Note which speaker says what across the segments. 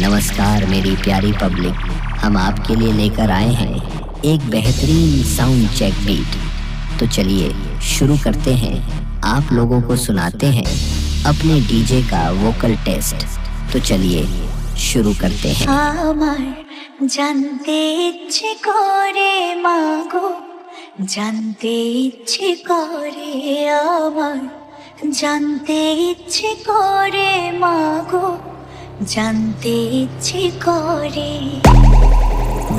Speaker 1: नमस्कार मेरी प्यारी पब्लिक, हम आपके लिए लेकर आए हैं एक बेहतरीन साउंड चेक बीट। तो चलिए शुरू करते हैं, आप लोगों को सुनाते हैं अपने डीजे का वोकल टेस्ट। तो चलिए शुरू करते हैं।
Speaker 2: আমার জানতে ইচ্ছে করে মাগো, জানতে ইচ্ছে করে আমার, জানতে ইচ্ছে করে মাগো, जानते इচ্ছে করে।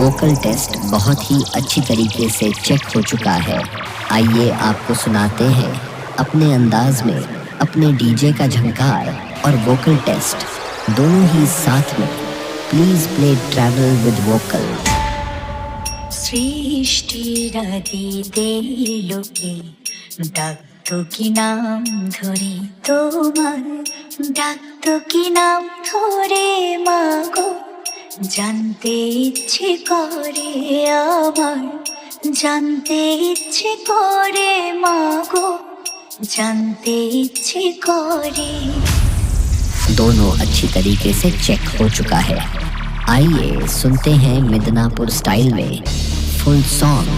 Speaker 1: वोकल टेस्ट बहुत ही अच्छी तरीके से चेक हो चुका है। आइए आपको सुनाते हैं अपने अंदाज में अपने डीजे का झंकार और वोकल टेस्ट दोनों ही साथ में। Please play travel with vocal.
Speaker 2: সৃষ্টির আদিতে লোকে ডাকতো কি নাম ধরে তোমার, ডাকতো কি নাম ধরে মাগো, জানতে ইচ্ছে করে আমার, জানতে ইচ্ছে করে মাগো, জানতে ইচ্ছে করে।
Speaker 1: दोनों अच्छी तरीके से चेक हो चुका है। आइए सुनते हैं मिदनापुर स्टाइल में full song.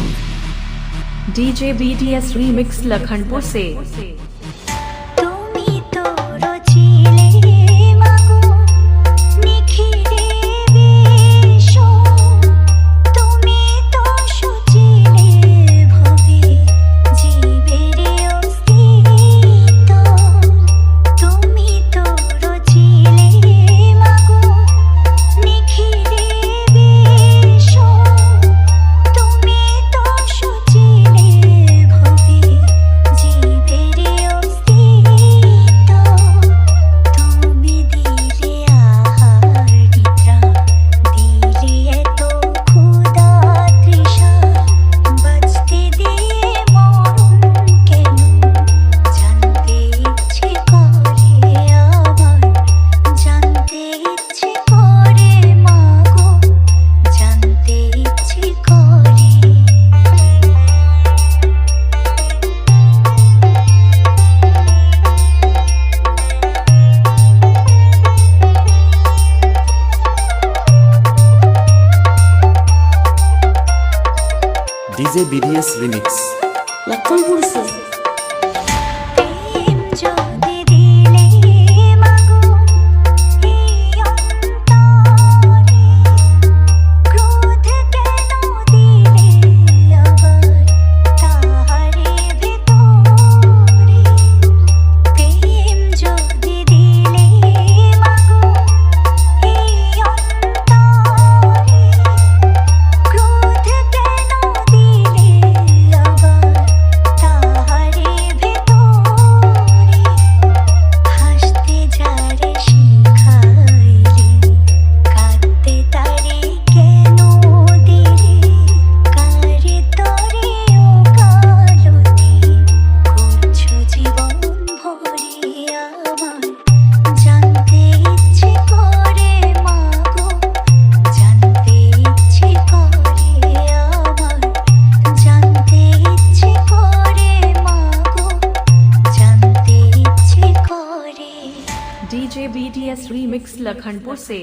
Speaker 3: DJ BTS remix Lakhanpur से।
Speaker 2: তুমি তো রচিলে মাগো নিখিলে বিশ্ব, তুমি তো সচিলে ভবে জীবের অস্তিত্ব, তুমি তো রচিলে মাগো নিখিলে বিশ্ব, তুমি তো সচিলে ভবে জীবের অস্তিত্ব, তুমি দিলে আহার নিদ্রা, দিলে এত ক্ষুধা তৃষা, বাঁচতে দিয়ে মরণ কেন, জানতে ইচ্ছে করে আমার, জানতে ইচ্ছে করে মাগো, জানতে ইচ্ছে করে।
Speaker 4: डीजे बीडीएस रिमिक्स
Speaker 3: लखनपुर से।
Speaker 2: প্রেম যদি দিলে মাগো এই অন্তরে, ক্রোধ কেন দিলে আবার তাহারে ভেতরে, প্রেম যদি দিলে মাগো এই অন্তরে, ক্রোধ কেন দিলে আবার তাহারে ভেতরে, হাসতে যারে শিখাইলে কাঁদতে তারে কেন দিলে, কারে তরে ও কালতি করছো জীবন ভরে আমার, জানতে ইচ্ছে করে মাগো, জানতে ইচ্ছে করে আমার, জানতে ইচ্ছে করে মাগো, জানতে ইচ্ছে করে।
Speaker 3: डीजे बीटीएस रीमिक्स लखनपुर से।